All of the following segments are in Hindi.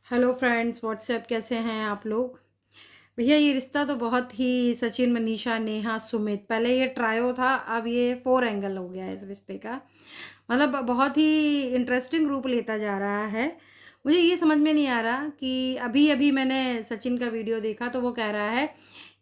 हेलो फ्रेंड्स, व्हाट्सएप कैसे हैं आप लोग। भैया ये रिश्ता तो बहुत ही सचिन, मनीषा, नेहा, सुमित, पहले ये ट्रायो था, अब ये फोर एंगल हो गया है इस रिश्ते का। मतलब बहुत ही इंटरेस्टिंग रूप लेता जा रहा है। मुझे ये समझ में नहीं आ रहा कि अभी अभी मैंने सचिन का वीडियो देखा तो वो कह रहा है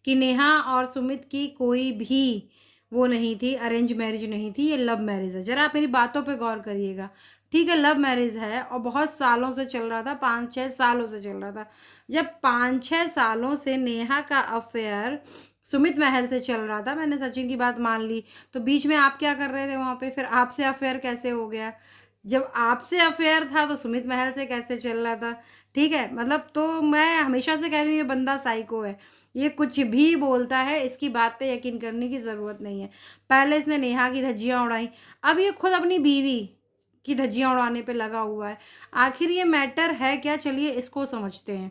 कि नेहा और सुमित की कोई भी वो नहीं थी, अरेंज मैरिज नहीं थी, ये लव मैरिज है। जरा आप मेरी बातों पे गौर करिएगा। ठीक है, लव मैरिज है और बहुत सालों से चल रहा था, 5-6 सालों से चल रहा था। जब 5-6 सालों से नेहा का अफेयर सुमित महल से चल रहा था, मैंने सचिन की बात मान ली, तो बीच में आप क्या कर रहे थे वहाँ पे? फिर आपसे अफेयर कैसे हो गया? जब आपसे अफेयर था तो सुमित महल से कैसे चल रहा था? ठीक है, मतलब तो मैं हमेशा से कह रही हूँ ये बंदा साइको है। ये कुछ भी बोलता है, इसकी बात पे यकीन करने की ज़रूरत नहीं है। पहले इसने नेहा की धज्जियाँ उड़ाई, अब ये खुद अपनी बीवी की धज्जियाँ उड़ाने पे लगा हुआ है। आखिर ये मैटर है क्या? चलिए इसको समझते हैं।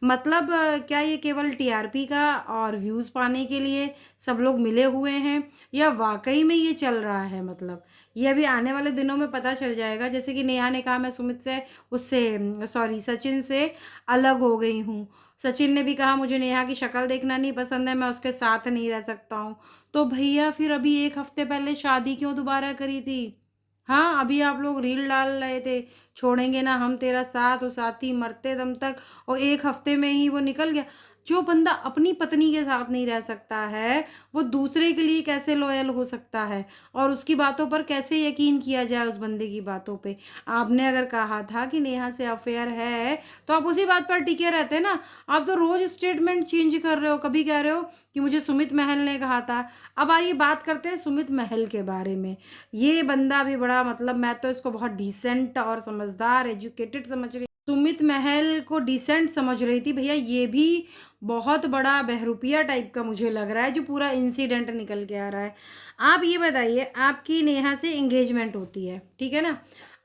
मतलब क्या ये केवल टीआरपी का और व्यूज़ पाने के लिए सब लोग मिले हुए हैं, या वाकई में ये चल रहा है? मतलब ये अभी आने वाले दिनों में पता चल जाएगा। जैसे कि नेहा ने कहा मैं सुमित से, उससे सॉरी सचिन से अलग हो गई हूँ। सचिन ने भी कहा मुझे नेहा की शक्ल देखना नहीं पसंद है, मैं उसके साथ नहीं रह सकता हूँ। तो भैया फिर अभी एक हफ्ते पहले शादी क्यों दोबारा करी थी? हाँ, अभी आप लोग रील डाल रहे थे, छोड़ेंगे ना हम तेरा साथ और साथी मरते दम तक, और एक हफ्ते में ही वो निकल गया। जो बंदा अपनी पत्नी के साथ नहीं रह सकता है, वो दूसरे के लिए कैसे लॉयल हो सकता है? और उसकी बातों पर कैसे यकीन किया जाए, उस बंदे की बातों पे? आपने अगर कहा था कि नेहा से अफेयर है, तो आप उसी बात पर टिके रहते ना। आप तो रोज स्टेटमेंट चेंज कर रहे हो। कभी कह रहे हो कि मुझे सुमित महल ने कहा था। अब आइए बात करते हैं सुमित महल के बारे में। ये बंदा भी बड़ा, मतलब मैं तो इसको बहुत डिसेंट और समझदार, एजुकेटेड समझ रही। सुमित महल को डिसेंट समझ रही थी भैया, ये भी बहुत बड़ा बहरूपिया टाइप का मुझे लग रहा है जो पूरा इंसिडेंट निकल के आ रहा है। आप ये बताइए, आपकी नेहा से एंगेजमेंट होती है, ठीक है ना?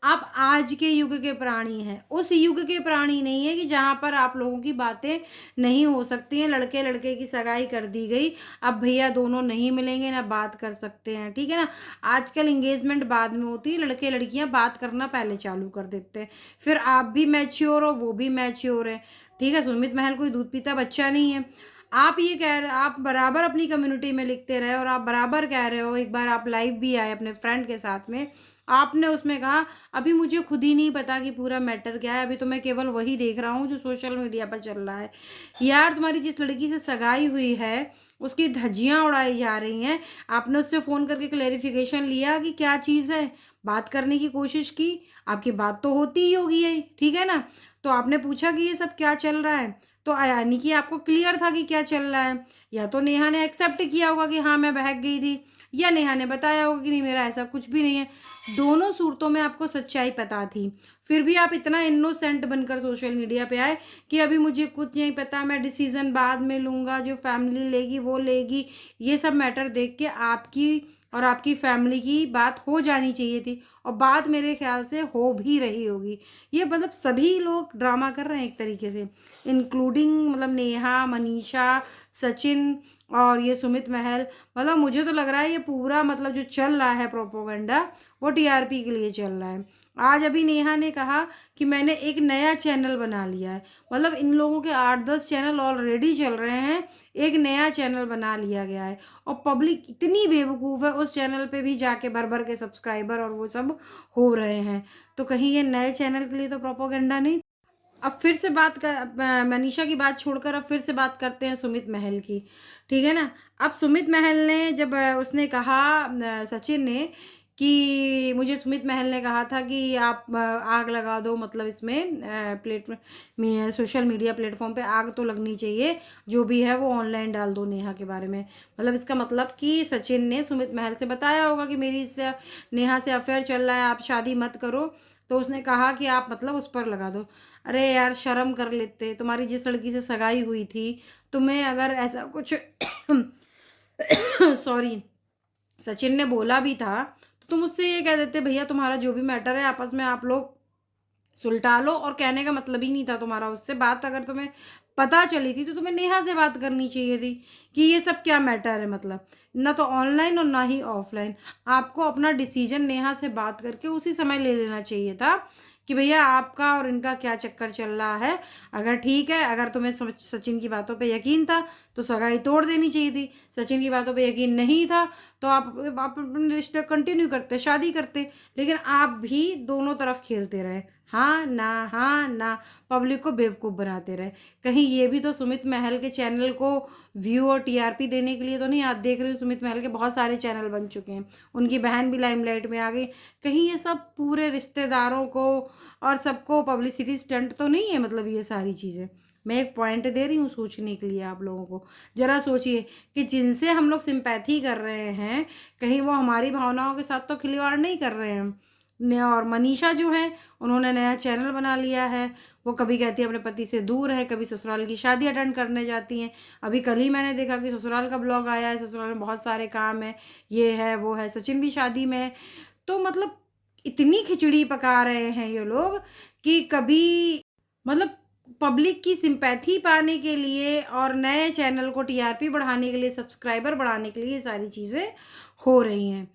आप आज के युग के प्राणी हैं, उस युग के प्राणी नहीं है कि जहाँ पर आप लोगों की बातें नहीं हो सकती हैं। लड़के लड़के की सगाई कर दी गई, अब भैया दोनों नहीं मिलेंगे ना बात कर सकते हैं, ठीक है ना? आजकल एंगेजमेंट बाद में होती है, लड़के लड़कियां बात करना पहले चालू कर देते हैं। फिर आप भी मैच्योर हो, वो भी मैच्योर है, ठीक है? सुमित महल कोई दूध पीता बच्चा नहीं है। आप ये कह रहे, आप बराबर अपनी कम्युनिटी में लिखते रहे और आप बराबर कह रहे हो। एक बार आप लाइव भी आए अपने फ्रेंड के साथ में, आपने उसमें कहा अभी मुझे खुद ही नहीं पता कि पूरा मैटर क्या है, अभी तो मैं केवल वही देख रहा हूँ जो सोशल मीडिया पर चल रहा है। यार, तुम्हारी जिस लड़की से सगाई हुई है उसकी धज्जियां उड़ाई जा रही हैं। आपने उससे फ़ोन करके क्लेरिफिकेशन लिया कि क्या चीज़ है? बात करने की कोशिश की? आपकी बात तो होती ही होगी है, ठीक है ना? तो आपने पूछा कि ये सब क्या चल रहा है? तो यानी कि आपको क्लियर था कि क्या चल रहा है। या तो नेहा ने एक्सेप्ट किया होगा कि हाँ मैं बहक गई थी, या नेहा ने बताया होगा कि नहीं मेरा ऐसा कुछ भी नहीं है। दोनों सूरतों में आपको सच्चाई पता थी, फिर भी आप इतना इनोसेंट बनकर सोशल मीडिया पे आए कि अभी मुझे कुछ नहीं पता, मैं डिसीजन बाद में लूँगा, जो फैमिली लेगी वो लेगी। ये सब मैटर देख के आपकी और आपकी फैमिली की बात हो जानी चाहिए थी, और बात मेरे ख्याल से हो भी रही होगी। ये मतलब सभी लोग ड्रामा कर रहे हैं एक तरीके से, इंक्लूडिंग मतलब नेहा, मनीषा, सचिन और ये सुमित महल। मतलब मुझे तो लग रहा है ये पूरा मतलब जो चल रहा है प्रोपोगंडा, वो टीआरपी के लिए चल रहा है। आज अभी नेहा ने कहा कि मैंने एक नया चैनल बना लिया है। मतलब इन लोगों के 8-10 चैनल ऑलरेडी चल रहे हैं, एक नया चैनल बना लिया गया है, और पब्लिक इतनी बेवकूफ़ है, उस चैनल पे भी जाके भर भर के सब्सक्राइबर और वो सब हो रहे हैं। तो कहीं ये नए चैनल के लिए तो प्रोपोगंडा नहीं? अब फिर से बात कर, मनीषा की बात छोड़कर अब फिर से बात करते हैं सुमित महल की, ठीक है ना? अब सुमित महल ने जब उसने कहा, सचिन ने, कि मुझे सुमित महल ने कहा था कि आप आग लगा दो, मतलब इसमें सोशल मीडिया प्लेटफॉर्म पे आग तो लगनी चाहिए, जो भी है वो ऑनलाइन डाल दो नेहा के बारे में। मतलब इसका मतलब कि सचिन ने सुमित महल से बताया होगा कि मेरी इससे नेहा से अफेयर चल रहा है, आप शादी मत करो। तो उसने कहा कि आप मतलब उस पर लगा दो। अरे यार, शर्म कर लेते। तुम्हारी जिस लड़की से सगाई हुई थी, तुम्हें अगर ऐसा कुछ सॉरी सचिन ने बोला भी था, तो तुम उससे ये कह देते भैया तुम्हारा जो भी मैटर है आपस में आप लोग सुलटा लो। और कहने का मतलब ही नहीं था तुम्हारा उससे बात, अगर तुम्हें पता चली थी तो तुम्हें नेहा से बात करनी चाहिए थी कि ये सब क्या मैटर है। मतलब ना तो ऑनलाइन और ना ही ऑफलाइन, आपको अपना डिसीजन नेहा से बात करके उसी समय ले लेना चाहिए था कि भैया आपका और इनका क्या चक्कर चल रहा है। अगर ठीक है, अगर तुम्हें सचिन की बातों पे यकीन था तो सगाई तोड़ देनी चाहिए थी। सचिन की बातों पे यकीन नहीं था तो आप अपने रिश्ते कंटिन्यू करते, शादी करते। लेकिन आप भी दोनों तरफ खेलते रहे, हाँ ना, पब्लिक को बेवकूफ़ बनाते रहे। कहीं ये भी तो सुमित महल के चैनल को व्यू और टीआरपी देने के लिए तो नहीं। आप देख रहे हो सुमित महल के बहुत सारे चैनल बन चुके हैं, उनकी बहन भी लाइमलाइट में आ गई। कहीं ये सब पूरे रिश्तेदारों को और सबको पब्लिसिटी स्टंट तो नहीं है? मतलब ये सारी चीज़ें मैं एक पॉइंट दे रही हूँ सोचने के लिए आप लोगों को। ज़रा सोचिए कि जिनसे हम लोग सिंपैथी कर रहे हैं, कहीं वो हमारी भावनाओं के साथ तो खिलवाड़ नहीं कर रहे हैं। और मनीषा जो है, उन्होंने नया चैनल बना लिया है। वो कभी कहती है अपने पति से दूर है, कभी ससुराल की शादी अटेंड करने जाती हैं। अभी कल ही मैंने देखा कि ससुराल का ब्लॉग आया है, ससुराल में बहुत सारे काम है, ये है वो है, सचिन भी शादी में है। तो मतलब इतनी खिचड़ी पका रहे हैं ये लोग कि कभी मतलब पब्लिक की सिंपैथी पाने के लिए और नए चैनल को टीआरपी बढ़ाने के लिए, सब्सक्राइबर बढ़ाने के लिए ये सारी चीज़ें हो रही हैं।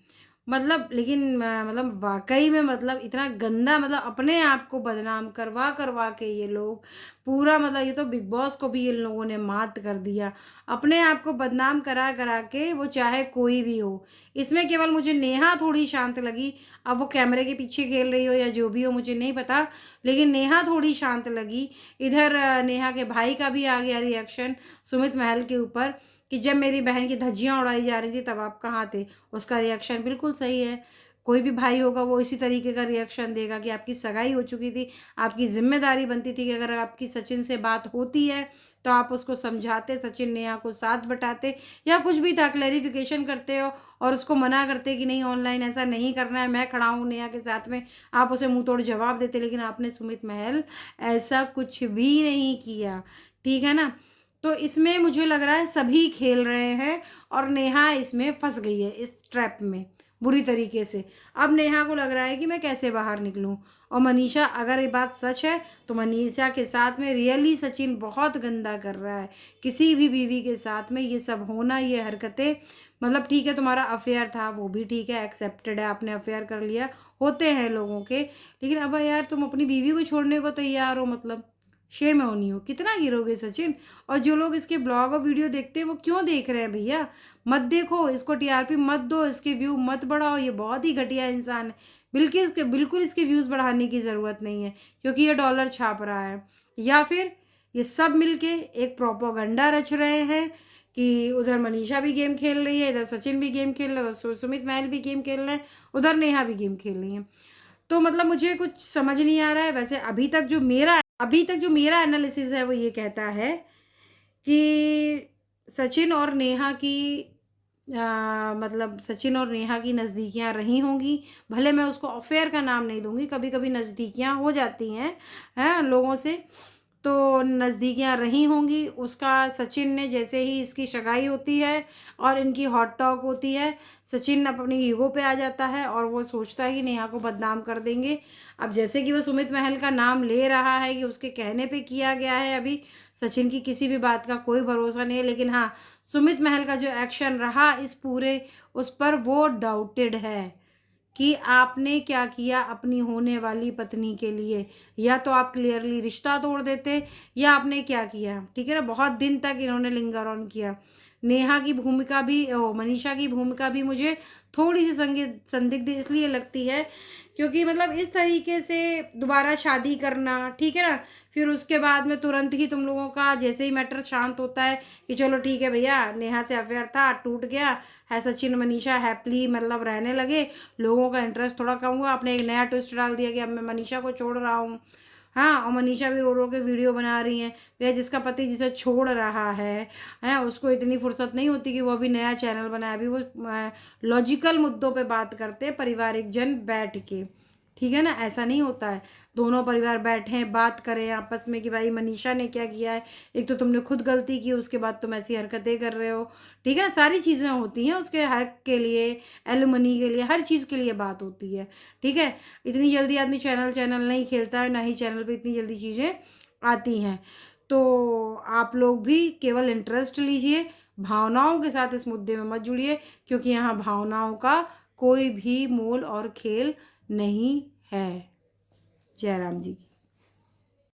मतलब लेकिन मतलब वाक़ई में मतलब इतना गंदा, मतलब अपने आप को बदनाम करवा करवा के ये लोग पूरा, मतलब ये तो बिग बॉस को भी इन लोगों ने मात कर दिया। अपने आप को बदनाम करा करा के, वो चाहे कोई भी हो। इसमें केवल मुझे नेहा थोड़ी शांत लगी। अब वो कैमरे के पीछे खेल रही हो या जो भी हो मुझे नहीं पता, लेकिन नेहा थोड़ी शांत लगी। इधर नेहा के भाई का भी आ गया रिएक्शन सुमित महल के ऊपर कि जब मेरी बहन की धज्जियाँ उड़ाई जा रही थी तब आप कहाँ थे। उसका रिएक्शन बिल्कुल सही है। कोई भी भाई होगा वो इसी तरीके का रिएक्शन देगा कि आपकी सगाई हो चुकी थी, आपकी ज़िम्मेदारी बनती थी कि अगर आपकी सचिन से बात होती है तो आप उसको समझाते, सचिन नेहा को साथ बटाते या कुछ भी था, क्लैरिफिकेशन करते हो और उसको मना करते कि नहीं ऑनलाइन ऐसा नहीं करना है, मैं खड़ा हूँ नेहा के साथ में। आप उसे मुँह तोड़ जवाब देते, लेकिन आपने सुमित महल ऐसा कुछ भी नहीं किया, ठीक है ना। तो इसमें मुझे लग रहा है सभी खेल रहे हैं और नेहा इसमें फंस गई है, इस ट्रैप में बुरी तरीके से। अब नेहा को लग रहा है कि मैं कैसे बाहर निकलूं। और मनीषा, अगर ये बात सच है तो मनीषा के साथ में रियली सचिन बहुत गंदा कर रहा है। किसी भी बीवी के साथ में ये सब होना, ये हरकतें, मतलब ठीक है तुम्हारा अफेयर था वो भी ठीक है, एक्सेप्टेड है, आपने अफेयर कर लिया, होते हैं लोगों के। लेकिन अब यार तुम अपनी बीवी को छोड़ने को तैयार हो, मतलब शेम ऑन यू। कितना गिरोगे सचिन। और जो लोग इसके ब्लॉग और वीडियो देखते हैं वो क्यों देख रहे हैं भैया? मत देखो इसको, टीआरपी मत दो, इसके व्यू मत बढ़ाओ, ये बहुत ही घटिया इंसान है। बिल्कुल इसके व्यूज़ बढ़ाने की ज़रूरत नहीं है, क्योंकि ये डॉलर छाप रहा है। या फिर ये सब मिलके एक प्रोपोगंडा रच रहे हैं कि उधर मनीषा भी गेम खेल रही है, इधर सचिन भी गेम खेल रहा है, सुमित महल भी गेम खेल रहे हैं, उधर नेहा भी गेम खेल रही है। तो मतलब मुझे कुछ समझ नहीं आ रहा है। वैसे अभी तक जो मेरा एनालिसिस है वो ये कहता है कि सचिन और नेहा की मतलब सचिन और नेहा की नज़दीकियाँ रही होंगी। भले मैं उसको अफेयर का नाम नहीं दूंगी, कभी कभी नज़दीकियाँ हो जाती हैं लोगों से, तो नज़दीकियाँ रही होंगी। उसका सचिन ने जैसे ही इसकी सगाई होती है और इनकी हॉट टॉक होती है, सचिन अपनी ईगो पे आ जाता है और वो सोचता है कि नेहा को बदनाम कर देंगे। अब जैसे कि वो सुमित महल का नाम ले रहा है कि उसके कहने पे किया गया है, अभी सचिन की किसी भी बात का कोई भरोसा नहीं है। लेकिन हाँ, सुमित महल का जो एक्शन रहा इस पूरे, उस पर वो डाउटेड है कि आपने क्या किया अपनी होने वाली पत्नी के लिए। या तो आप क्लियरली रिश्ता तोड़ देते, या आपने क्या किया, ठीक है ना। बहुत दिन तक इन्होंने लिंगर ऑन किया। नेहा की भूमिका भी, मनीषा की भूमिका भी मुझे थोड़ी सी संदिग्ध इसलिए लगती है क्योंकि मतलब इस तरीके से दोबारा शादी करना, ठीक है ना, फिर उसके बाद में तुरंत ही तुम लोगों का जैसे ही मैटर शांत होता है कि चलो ठीक है भैया नेहा से अफेयर था, टूट गया है, सचिन मनीषा हैप्पली मतलब रहने लगे, लोगों का इंटरेस्ट थोड़ा कम हुआ, आपने एक नया ट्विस्ट डाल दिया कि अब मैं मनीषा को छोड़ रहा हूँ। हाँ, और मनीषा भी रो रो के वीडियो बना रही हैं भैया, जिसका पति जिसे छोड़ रहा है उसको इतनी फुर्सत नहीं होती कि वो अभी नया चैनल बनाए। अभी वो लॉजिकल मुद्दों पे बात करते हैं, पारिवारिक जन बैठ के, ठीक है ना। ऐसा नहीं होता है, दोनों परिवार बैठें बात करें आपस में कि भाई मनीषा ने क्या किया है, एक तो तुमने खुद गलती की, उसके बाद तुम ऐसी हरकतें कर रहे हो, ठीक है ना। सारी चीज़ें होती हैं उसके हक के लिए, एलुमनी के लिए, हर चीज़ के लिए बात होती है, ठीक है। इतनी जल्दी आदमी चैनल नहीं खेलता है, ना ही चैनल पे इतनी जल्दी चीज़ें आती हैं। तो आप लोग भी केवल इंटरेस्ट लीजिए, भावनाओं के साथ इस मुद्दे में मत जुड़िए, क्योंकि यहाँ भावनाओं का कोई भी मोल और खेल नहीं है। जयराम जी की।